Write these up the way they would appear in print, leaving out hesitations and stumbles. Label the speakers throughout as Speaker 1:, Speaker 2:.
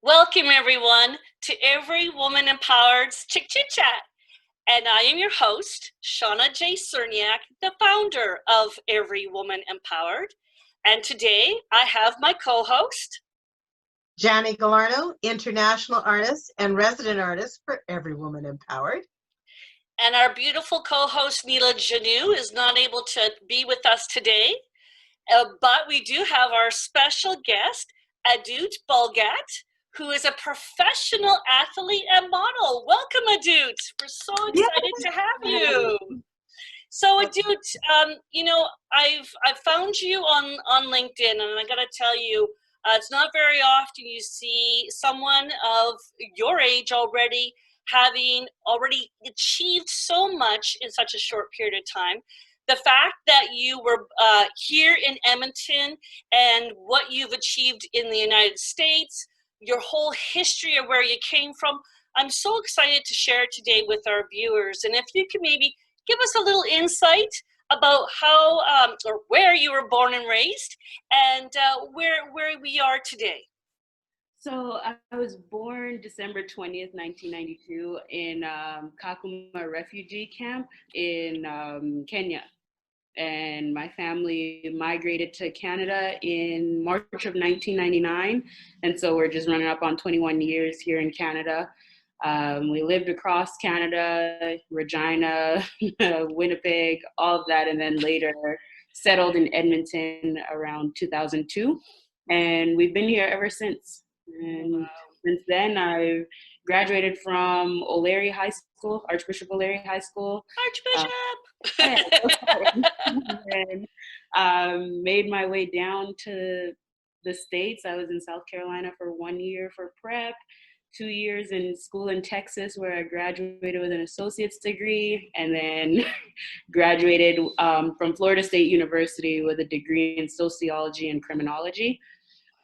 Speaker 1: Welcome everyone to Every Woman Empowered's Chit Chat. And I am your host, Shauna J. Cerniak, the founder of Every Woman Empowered. And today I have my co-host,
Speaker 2: Jani Galarno, international artist and resident artist for Every Woman Empowered.
Speaker 1: And our beautiful co-host, Neela Janu, is not able to be with us today. But we do have our special guest, Adut Bulgak, who is a professional athlete and model. Welcome, Adut. We're so excited to have you. So, Adut, I've found you on LinkedIn, and I got to tell you, it's not very often you see someone of your age already having already achieved so much in such a short period of time. The fact that you were here in Edmonton and what you've achieved in the United States, your whole history of where you came from, I'm so excited to share today with our viewers. And if you could maybe give us a little insight about how or where you were born and raised and where we are today.
Speaker 3: So I was born December 20th, 1992 in Kakuma refugee camp in Kenya. And my family migrated to Canada in March of 1999. And so we're just running up on 21 years here in Canada. We lived across Canada, Regina, Winnipeg, all of that. And then later settled in Edmonton around 2002. And we've been here ever since. And since then, I've graduated from O'Leary High School, Archbishop O'Leary High School.
Speaker 1: Archbishop!
Speaker 3: And made my way down to the States. I was in South Carolina for 1 year for prep, 2 years in school in Texas where I graduated with an associate's degree, and then graduated from Florida State University with a degree in Sociology and Criminology.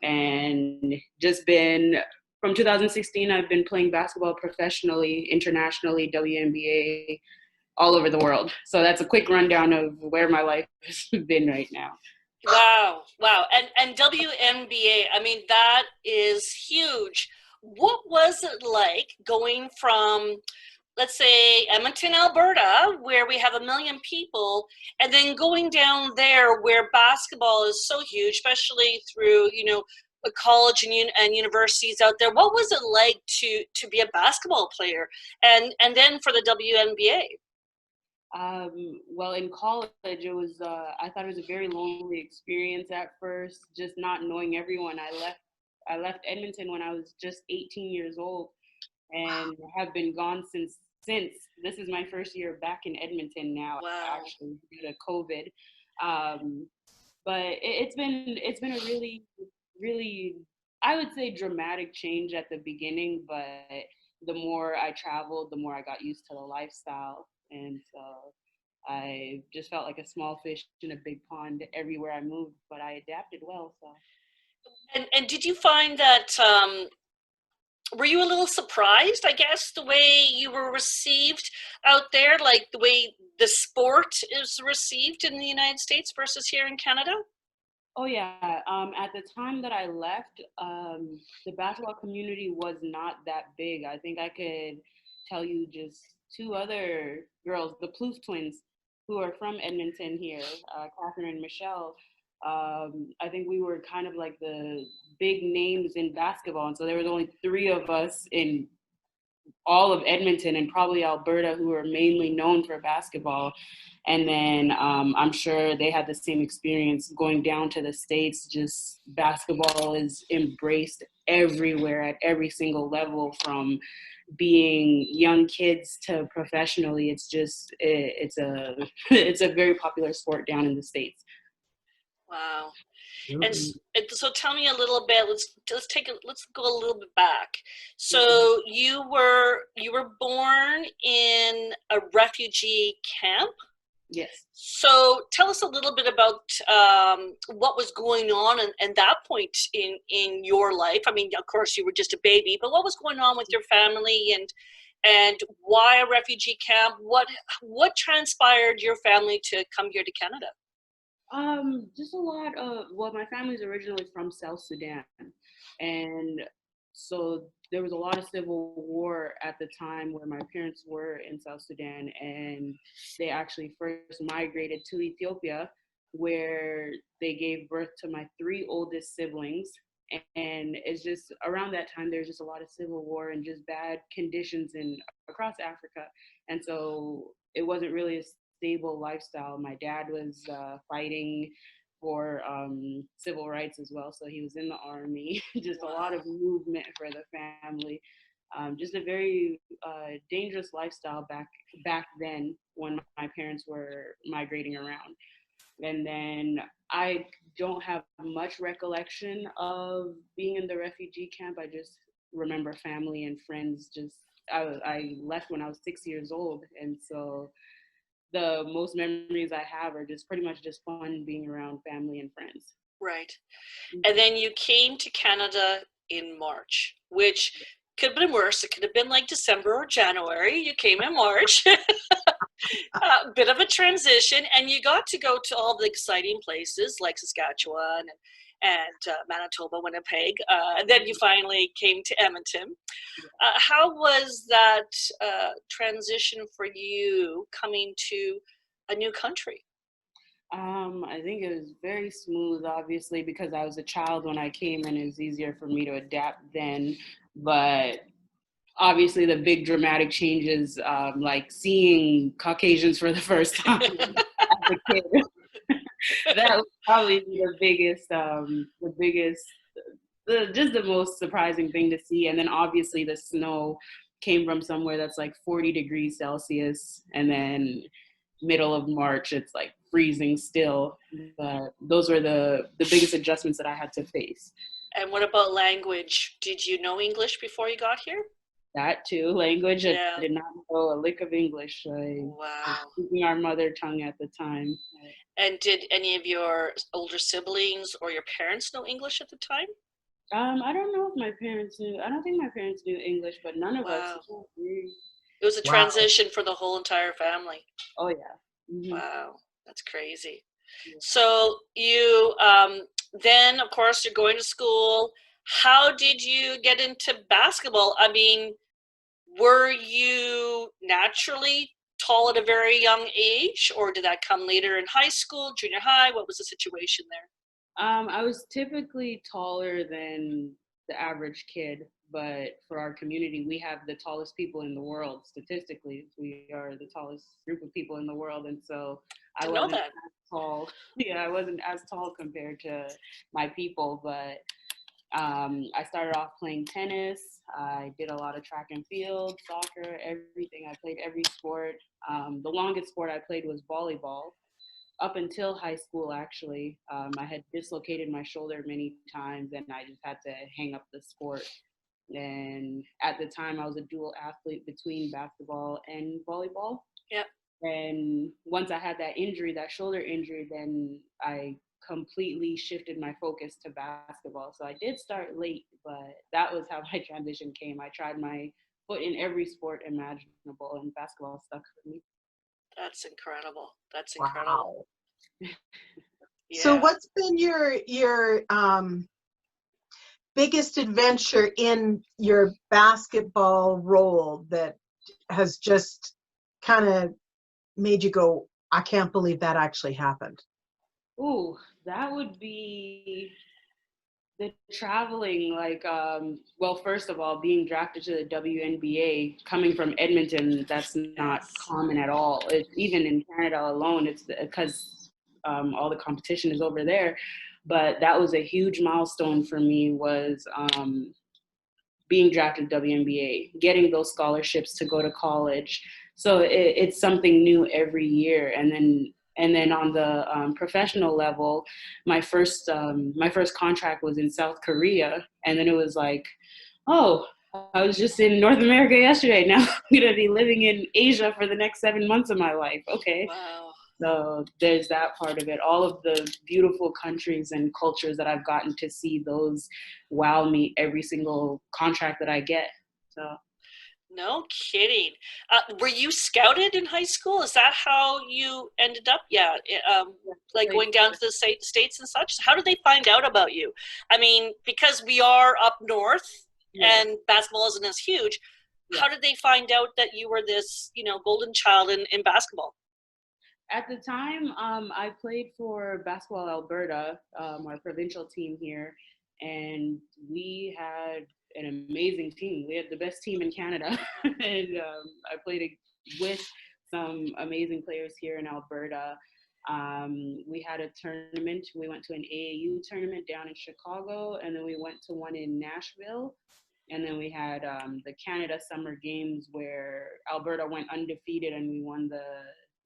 Speaker 3: And just been, from 2016, I've been playing basketball professionally, internationally, WNBA, all over the world. So that's a quick rundown of where my life has been right now.
Speaker 1: Wow. And WNBA, I mean, that is huge. What was it like going from, let's say, Edmonton, Alberta, where we have 1 million people, and then going down there where basketball is so huge, especially through, a college and universities out there? What was it like to be a basketball player and then for the WNBA?
Speaker 3: Well, in college, it was, I thought it was a very lonely experience at first, just not knowing everyone. I left Edmonton when I was just 18 years old and have been gone since. This is my first year back in Edmonton now, actually, due to COVID. But it's been a really, really, I would say, dramatic change at the beginning, but the more I traveled, the more I got used to the lifestyle. And so I just felt like a small fish in a big pond everywhere I moved, but I adapted well. So.
Speaker 1: And did you find that, were you a little surprised, I guess, the way you were received out there, like the way the sport is received in the United States versus here in Canada?
Speaker 3: Oh, yeah. At the time that I left, the basketball community was not that big. I think I could tell you just 2 other girls, the Plouffe twins, who are from Edmonton here, Catherine and Michelle. I think we were kind of like the big names in basketball. And so there was only 3 of us in all of Edmonton and probably Alberta who are mainly known for basketball. And then I'm sure they had the same experience going down to the States. Just basketball is embraced everywhere at every single level, from being young kids to professionally. It's just, it's a very popular sport down in the States.
Speaker 1: Wow. And so tell me a little bit, let's go a little bit back. So you were born in a refugee camp?
Speaker 3: Yes.
Speaker 1: So tell us a little bit about what was going on at that point in your life. I mean, of course you were just a baby, but what was going on with your family and why a refugee camp? What transpired your family to come here to Canada?
Speaker 3: Just a lot of, well, my family's originally from South Sudan, and so there was a lot of civil war at the time where my parents were in South Sudan, and they actually first migrated to Ethiopia, where they gave birth to my three oldest siblings. And it's just around that time, there's just a lot of civil war and just bad conditions across Africa. And so it wasn't really a stable lifestyle. My dad was fighting for civil rights as well. So he was in the army, just a lot of movement for the family. Just a very dangerous lifestyle back then when my parents were migrating around. And then I don't have much recollection of being in the refugee camp. I just remember family and friends. I left when I was 6 years old. And so the most memories I have are just pretty much just fun being around family and friends.
Speaker 1: Right. And then you came to Canada in March, which could have been worse. It could have been like December or January. You came in March. A bit of a transition, and you got to go to all the exciting places like Saskatchewan and Manitoba, Winnipeg, and then you finally came to Edmonton. How was that transition for you coming to a new country?
Speaker 3: I think it was very smooth, obviously, because I was a child when I came and it was easier for me to adapt then. But obviously the big dramatic changes, like seeing Caucasians for the first time as a kid, that was probably just the most surprising thing to see. And then obviously the snow came from somewhere that's like 40 degrees Celsius, and then middle of March, it's like freezing still. But those were the biggest adjustments that I had to face.
Speaker 1: And what about language? Did you know English before you got here?
Speaker 3: That too, language.
Speaker 1: Yeah.
Speaker 3: I did not know a lick of English. I was speaking our mother tongue at the time.
Speaker 1: And did any of your older siblings or your parents know English at the time?
Speaker 3: I don't know if my parents knew. I don't think my parents knew English, but none of us.
Speaker 1: It was a transition for the whole entire family.
Speaker 3: Oh yeah. Mm-hmm.
Speaker 1: Wow, that's crazy. Yeah. So you then, of course, you're going to school. How did you get into basketball? I mean, were you naturally tall at a very young age, or did that come later in high school, junior high? What was the situation there?
Speaker 3: I was typically taller than the average kid, but for our community, we have the tallest people in the world. Statistically, we are the tallest group of people in the world, and so I wasn't as tall. Yeah, I wasn't as tall compared to my people, but I started off playing tennis. I did a lot of track and field, soccer, everything. I played every sport. The longest sport I played was volleyball. Up until high school, actually. I had dislocated my shoulder many times, and I just had to hang up the sport. And at the time, I was a dual athlete between basketball and volleyball.
Speaker 1: Yep.
Speaker 3: And once I had that injury, that shoulder injury, then I completely shifted my focus to basketball. So I did start late, but that was how my transition came. I tried my foot in every sport imaginable, and basketball stuck for me.
Speaker 1: That's incredible. That's incredible.
Speaker 2: Wow. Yeah. So what's been your biggest adventure in your basketball role that has just kind of made you go, I can't believe that actually happened?
Speaker 3: Ooh, that would be the traveling, like, well, first of all, being drafted to the WNBA, coming from Edmonton, that's not common at all. Even in Canada alone, it's because all the competition is over there. But that was a huge milestone for me, was being drafted to WNBA, getting those scholarships to go to college. So it's something new every year. And then on the professional level, my first contract was in South Korea. And then it was like, oh, I was just in North America yesterday. Now I'm going to be living in Asia for the next 7 months of my life. Okay.
Speaker 1: Wow.
Speaker 3: So there's that part of it. All of the beautiful countries and cultures that I've gotten to see, those wow me every single contract that I get. So.
Speaker 1: No kidding. Were you scouted in high school? Is that how you ended up? Yeah. Like going down to the States and such? How did they find out about you? I mean, because we are up north, and basketball isn't as huge.
Speaker 3: Yeah.
Speaker 1: How did they find out that you were this, golden child in basketball?
Speaker 3: At the time, I played for Basketball Alberta, our provincial team here, and we had an amazing team. We had the best team in Canada, and I played with some amazing players here in Alberta. We had a tournament. We went to an AAU tournament down in Chicago, and then we went to one in Nashville. And then we had the Canada Summer Games where Alberta went undefeated and we won the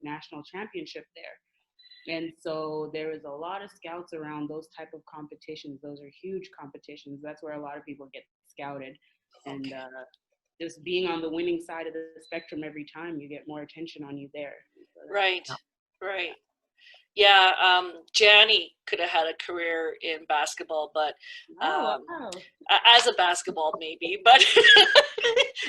Speaker 3: national championship there. And so there was a lot of scouts around those type of competitions. Those are huge competitions. That's where a lot of people get scouted. And just being on the winning side of the spectrum every time, you get more attention on you there. So
Speaker 1: right. Yeah, Jani could have had a career in basketball, but as a basketball maybe, but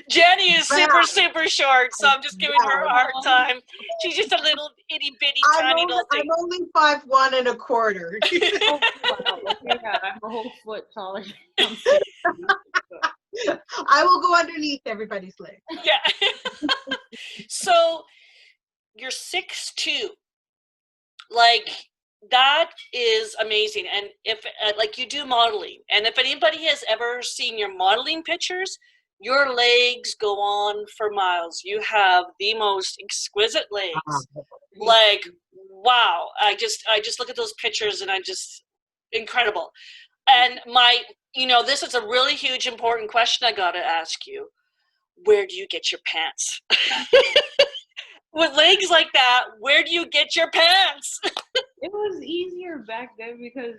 Speaker 1: Jani is super short, so I'm just giving her a hard time. She's just a little itty bitty tiny little thing.
Speaker 2: I'm only 5'1 1/4.
Speaker 3: Oh, wow. Yeah, I'm a whole foot taller.
Speaker 2: I will go underneath everybody's leg.
Speaker 1: Yeah. So you're 6'2". Like, that is amazing. And if like you do modeling, and if anybody has ever seen your modeling pictures, your legs go on for miles. You have the most exquisite legs. Like, wow. I just look at those pictures and incredible. And this is a really huge important question I got to ask you. Where do you get your pants? With legs like that, where do you get your pants?
Speaker 3: It was easier back then because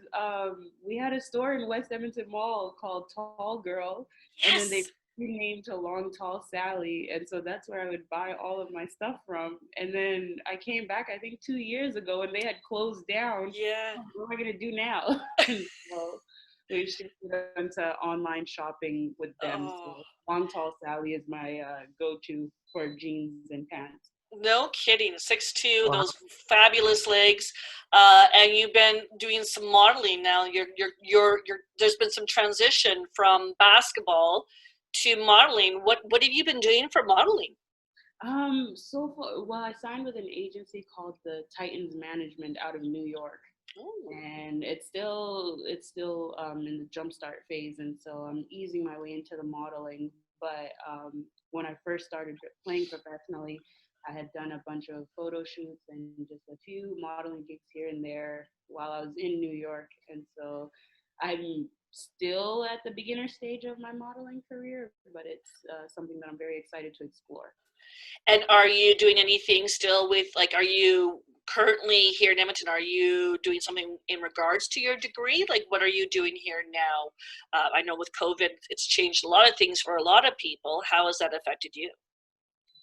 Speaker 3: we had a store in West Edmonton Mall called Tall Girl, and then they renamed to Long Tall Sally, and so that's where I would buy all of my stuff from. And then I came back, I think 2 years ago, and they had closed down.
Speaker 1: Yeah.
Speaker 3: What am I gonna do now? So we shifted into online shopping with them. So Long Tall Sally is my go-to for jeans and pants.
Speaker 1: No kidding. 6'2", wow. Those fabulous legs, and you've been doing some modeling now. There's been some transition from basketball to modeling. What have you been doing for modeling?
Speaker 3: So far, well, I signed with an agency called the Titans Management out of New York. Ooh. And it's still in the jumpstart phase, and so I'm easing my way into the modeling. But when I first started playing professionally, I had done a bunch of photo shoots and just a few modeling gigs here and there while I was in New York. And so I'm still at the beginner stage of my modeling career, but it's something that I'm very excited to explore.
Speaker 1: And are you doing anything still with, like, are you currently here in Edmonton, are you doing something in regards to your degree? Like, what are you doing here now? I know with COVID, it's changed a lot of things for a lot of people. How has that affected you?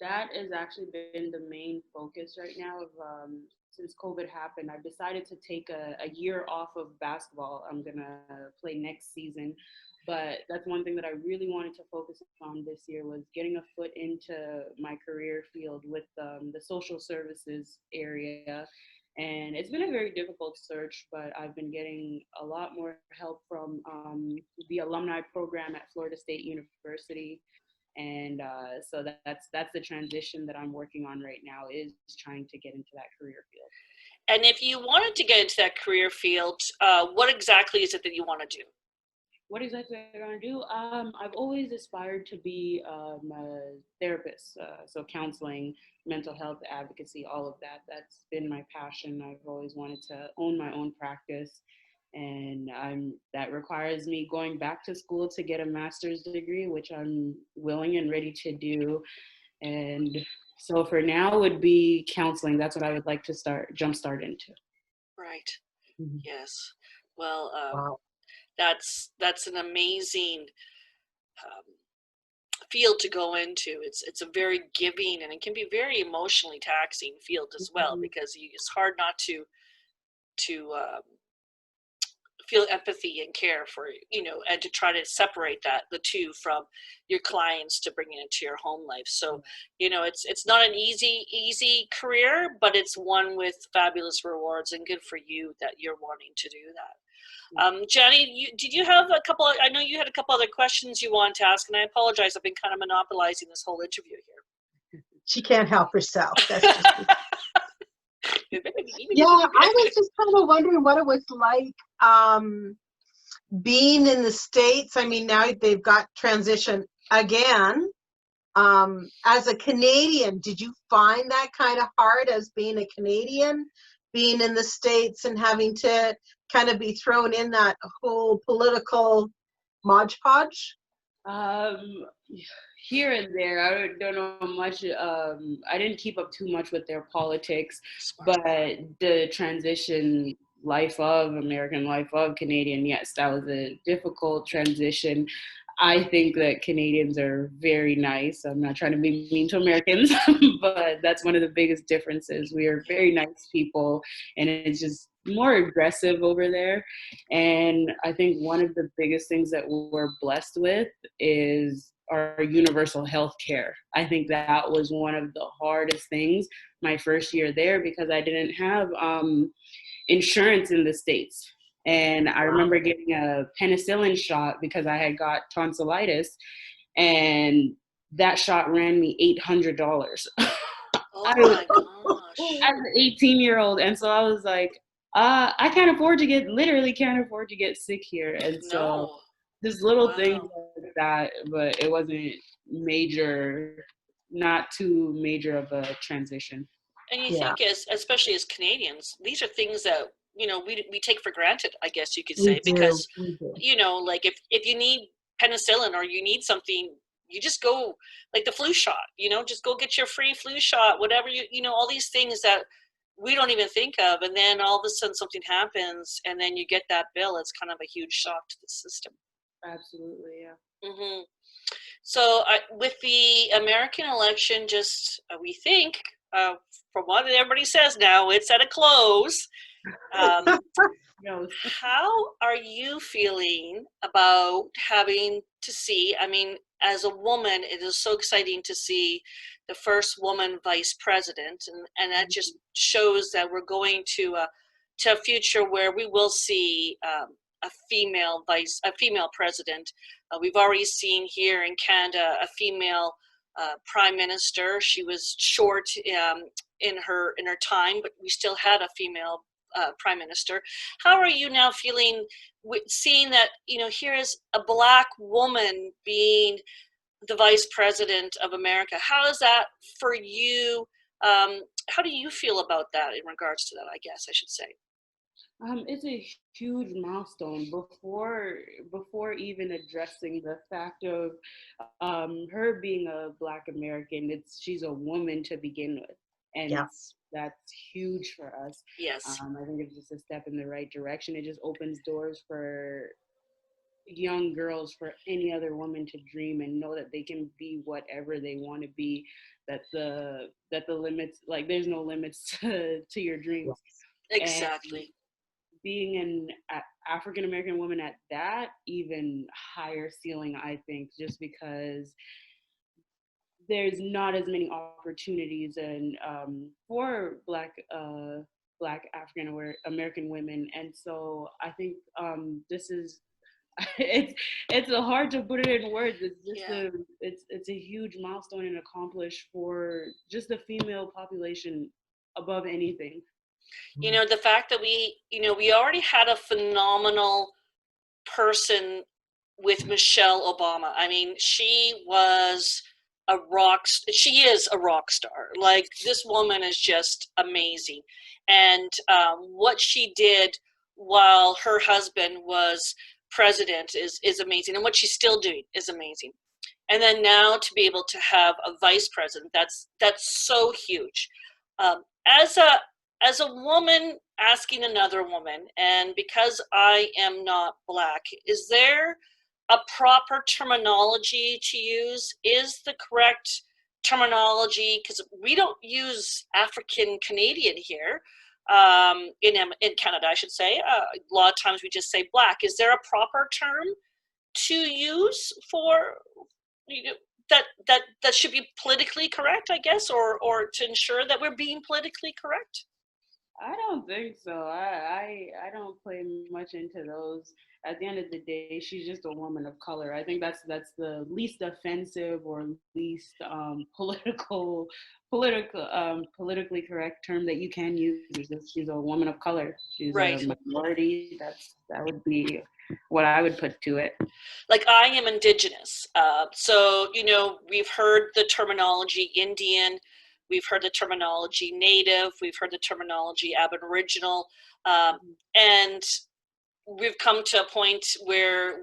Speaker 3: That has actually been the main focus right now. Since COVID happened, I've decided to take a year off of basketball. I'm gonna play next season, but that's one thing that I really wanted to focus on this year was getting a foot into my career field with the social services area. And it's been a very difficult search, but I've been getting a lot more help from the alumni program at Florida State University. And so that's the transition that I'm working on right now, is trying to get into that career field.
Speaker 1: And if you wanted to get into that career field, what exactly is it that you want to do?
Speaker 3: What exactly am I going to do? I've always aspired to be a therapist, so counseling, mental health advocacy, all of that. That's been my passion. I've always wanted to own my own practice. And that requires me going back to school to get a master's degree, which I'm willing and ready to do. And so for now would be counseling. That's what I would like to jumpstart into.
Speaker 1: Right. Mm-hmm. Yes. Well, wow. That's an amazing field to go into. It's a very giving, and it can be very emotionally taxing field as well, mm-hmm. because it's hard not to feel empathy and care for, and to try to separate the two from your clients to bring it into your home life. So, it's not an easy career, but it's one with fabulous rewards, and good for you that you're wanting to do that. Jenny, did you have a couple? I know you had a couple other questions you wanted to ask, and I apologize. I've been kind of monopolizing this whole interview here.
Speaker 2: She can't help herself. That's just yeah, I was just kind of wondering what it was like being in the States. I mean, now they've got transition again. As a Canadian, did you find that kind of hard as being a Canadian, being in the States and having to kind of be thrown in that whole political Mod Podge?
Speaker 3: Here and there, I don't know much. I didn't keep up too much with their politics, but the transition life of American life of Canadian, yes, that was a difficult transition. I think that Canadians are very nice. I'm not trying to be mean to Americans, but that's one of the biggest differences. We are very nice people, and it's just more aggressive over there. And I think one of the biggest things that we're blessed with is our universal health care. I think that was one of the hardest things my first year there, because I didn't have insurance in the States. And I remember getting a penicillin shot because I had got tonsillitis, and that shot ran me $800.
Speaker 1: Oh my gosh.
Speaker 3: As an 18-year-old. And so I was like, I can't afford to get sick here. And so just little things like that, but it wasn't major, not too major of a transition.
Speaker 1: And you think, especially as Canadians, these are things that, you know, we take for granted, I guess you could say, because, you know, like if you need penicillin or you need something, you just go, like the flu shot, you know, just go get your free flu shot, whatever, you know, all these things that we don't even think of. And then all of a sudden something happens and then you get that bill. It's kind of a huge shock to the system.
Speaker 3: Absolutely, yeah.
Speaker 1: Mm-hmm. So with the American election, just we think, from what everybody says now, it's at a close. How are you feeling about having to see, I mean, as a woman, it is so exciting to see the first woman vice president, and that just shows that we're going to a future where we will see a female president. We've already seen here in Canada a female prime minister. She was short in her time, but we still had a female prime minister. How are you now feeling with seeing that, you know, here is a Black woman being the vice president of America? How is that for you? How do you feel about that in regards to that, I guess I should say?
Speaker 3: It's a huge milestone. Before even addressing the fact of her being a Black American, she's a woman to begin with, and that's huge for us.
Speaker 1: Yes,
Speaker 3: I think it's just a step in the right direction. It just opens doors for young girls, for any other woman to dream and know that they can be whatever they want to be. That the limits, like there's no limits to your dreams.
Speaker 1: Exactly.
Speaker 3: And being an African American woman at that even higher ceiling, I think, just because there's not as many opportunities and for Black African American women, and so I think this is it's hard to put it in words. It's just it's a huge milestone and accomplish for just the female population above anything.
Speaker 1: You know, the fact that we already had a phenomenal person with Michelle Obama. I mean, she is a rock star. Like, this woman is just amazing. And what she did while her husband was president is amazing. And what she's still doing is amazing. And then now to be able to have a vice president, that's so huge. As a woman asking another woman, and because I am not Black, is there a proper terminology to use? Is the correct terminology, because we don't use African Canadian here, in Canada, I should say. A lot of times we just say Black. Is there a proper term to use for, you know, that should be politically correct, I guess, or to ensure that we're being politically correct?
Speaker 3: I don't think so. I don't play much into those. At the end of the day, she's just a woman of color. I think that's the least offensive or least politically correct term that you can use. Is that she's a woman of color. She's
Speaker 1: Right.
Speaker 3: a minority. That would be what I would put to it.
Speaker 1: Like, I am Indigenous. So, you know, we've heard the terminology Indian, we've heard the terminology Native, we've heard the terminology Aboriginal, and we've come to a point where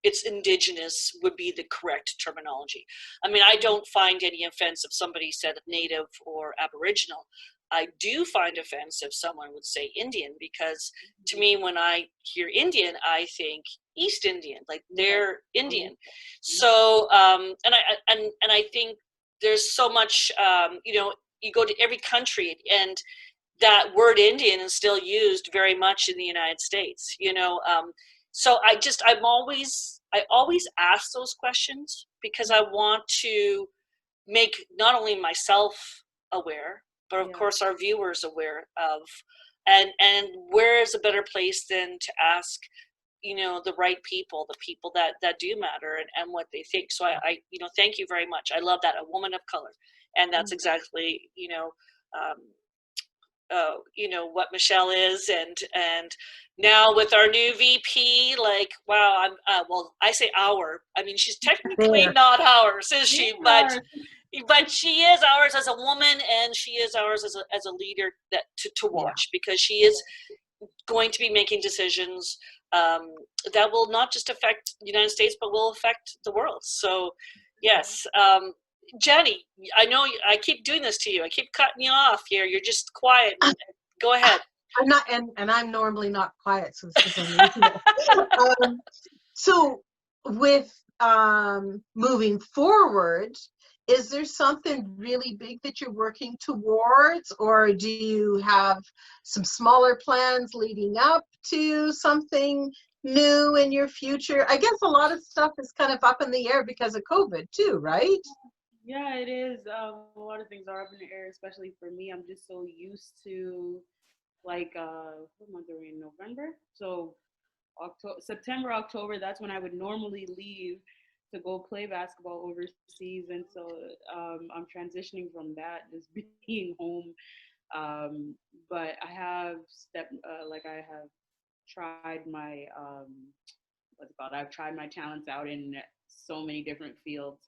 Speaker 1: it's Indigenous would be the correct terminology. I mean, I don't find any offense if somebody said Native or Aboriginal. I do find offense if someone would say Indian, because to me, when I hear Indian, I think East Indian, like they're Indian. So, and I think there's so much, you know, you go to every country and that word Indian is still used very much in the United States, you know. So I always ask those questions because I want to make not only myself aware, but of course our viewers aware of, and where is a better place than to ask, you know, the right people, the people that do matter, and what they think. So I you know, thank you very much. I love that, a woman of color, and that's exactly, you know, you know, what Michelle is, and now with our new VP, like, wow, I'm well, I say our, I mean, she's technically not ours, is she? But she is ours as a woman, and she is ours as a leader that to watch, because she is going to be making decisions that will not just affect the United States, but will affect the world. So yes. Jenny, I know I keep doing this to you. I keep cutting you off here. You're just quiet. Go ahead.
Speaker 2: I'm not, and I'm normally not quiet, so this is unusual. So with moving forward, is there something really big that you're working towards, or do you have some smaller plans leading up to something new in your future? I guess a lot of stuff is kind of up in the air because of COVID too, right?
Speaker 3: Yeah, it is. A lot of things are up in the air, especially for me. I'm just so used to, like, what month are we in? November? So September, October, that's when I would normally leave to go play basketball overseas. And so I'm transitioning from that, just being home. But I have I have tried my, what's it called? I've tried my talents out in so many different fields.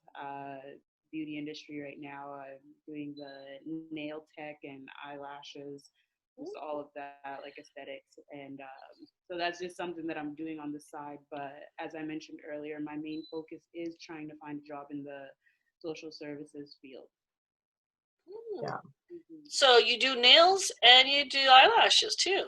Speaker 3: Beauty industry right now. I'm doing the nail tech and eyelashes, just all of that, like aesthetics. And so that's just something that I'm doing on the side. But as I mentioned earlier, my main focus is trying to find a job in the social services field.
Speaker 2: Yeah.
Speaker 1: So you do nails and you do eyelashes too.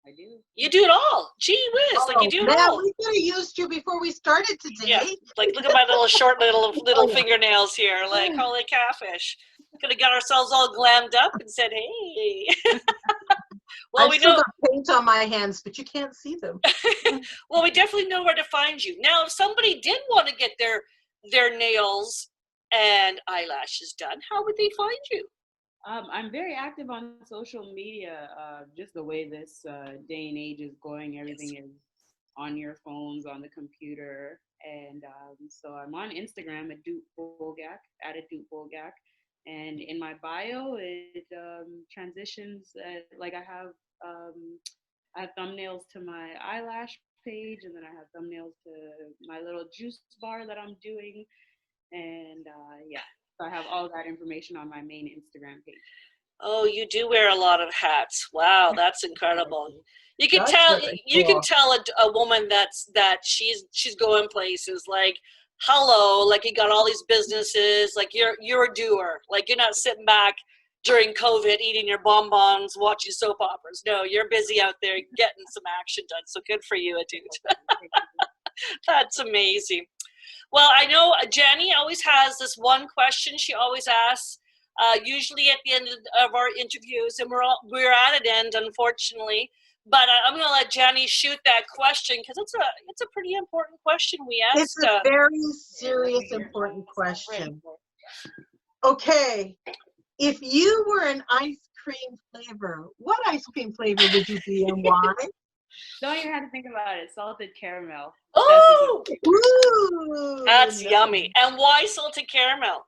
Speaker 3: I do.
Speaker 1: You do it all. Gee whiz, like you do it all.
Speaker 2: We could have used you before we started today.
Speaker 1: Yeah, like look at my little short little fingernails here. Like, holy catfish. Could have got ourselves all glammed up and said, hey. Well,
Speaker 2: I've still got paint on my hands, but you can't see them.
Speaker 1: Well, we definitely know where to find you. Now, if somebody did want to get their nails and eyelashes done, how would they find you?
Speaker 3: I'm very active on social media. Just the way this day and age is going, everything is on your phones, on the computer. And so I'm on Instagram at Adut Bulgak. And in my bio, it transitions. Like I have thumbnails to my eyelash page, and then I have thumbnails to my little juice bar that I'm doing. And so I have all that information on my main Instagram page.
Speaker 1: Oh, you do wear a lot of hats. Wow, that's incredible. You can tell a woman that she's going places, like, hello, like you got all these businesses, like you're a doer. Like you're not sitting back during COVID eating your bonbons, watching soap operas. No, you're busy out there getting some action done. So good for you, Adut. That's amazing. Well, I know Jenny always has this one question she always asks, usually at the end of our interviews, and we're at an end, unfortunately. But I'm going to let Jenny shoot that question because it's a pretty important question we asked.
Speaker 2: It's a very serious, important question. Okay, if you were an ice cream flavor. What ice cream flavor would you be and why?
Speaker 3: Don't even have to think about it. Salted caramel.
Speaker 1: Oh,
Speaker 2: Ooh,
Speaker 1: that's
Speaker 2: no.
Speaker 1: yummy. And why salted caramel?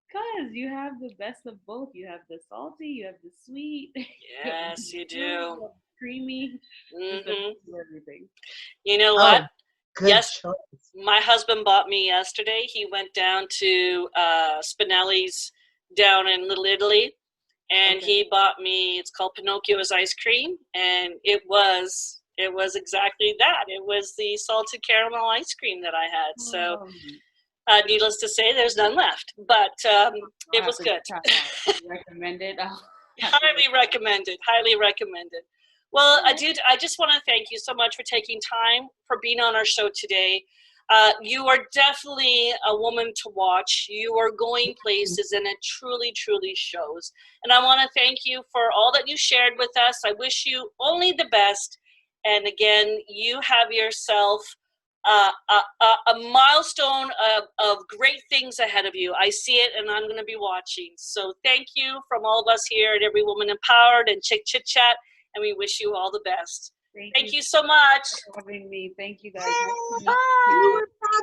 Speaker 3: Because you have the best of both. You have the salty, you have the sweet.
Speaker 1: Yes, you do.
Speaker 3: You have the creamy. Just the
Speaker 1: Hmm.
Speaker 3: best of everything.
Speaker 1: You know
Speaker 2: Oh,
Speaker 1: what?
Speaker 2: good
Speaker 1: Yes.
Speaker 2: choice.
Speaker 1: My husband bought me yesterday. He went down to Spinelli's down in Little Italy, and
Speaker 3: Okay.
Speaker 1: he bought me, it's called Pinocchio's ice cream, and it was exactly that. It was the salted caramel ice cream that I had. So needless to say, there's none left, but it was good.
Speaker 3: Recommend it.
Speaker 1: Highly recommended. Highly recommended. Well, Adut, I just want to thank you so much for taking time for being on our show today. You are definitely a woman to watch. You are going places, and it truly, truly shows. And I want to thank you for all that you shared with us. I wish you only the best. And again, you have yourself a milestone of great things ahead of you. I see it, and I'm going to be watching. So thank you from all of us here at Every Woman Empowered and Chit Chat, and we wish you all the best. Thank you so much.
Speaker 3: For having me. Thank you guys.
Speaker 1: Bye.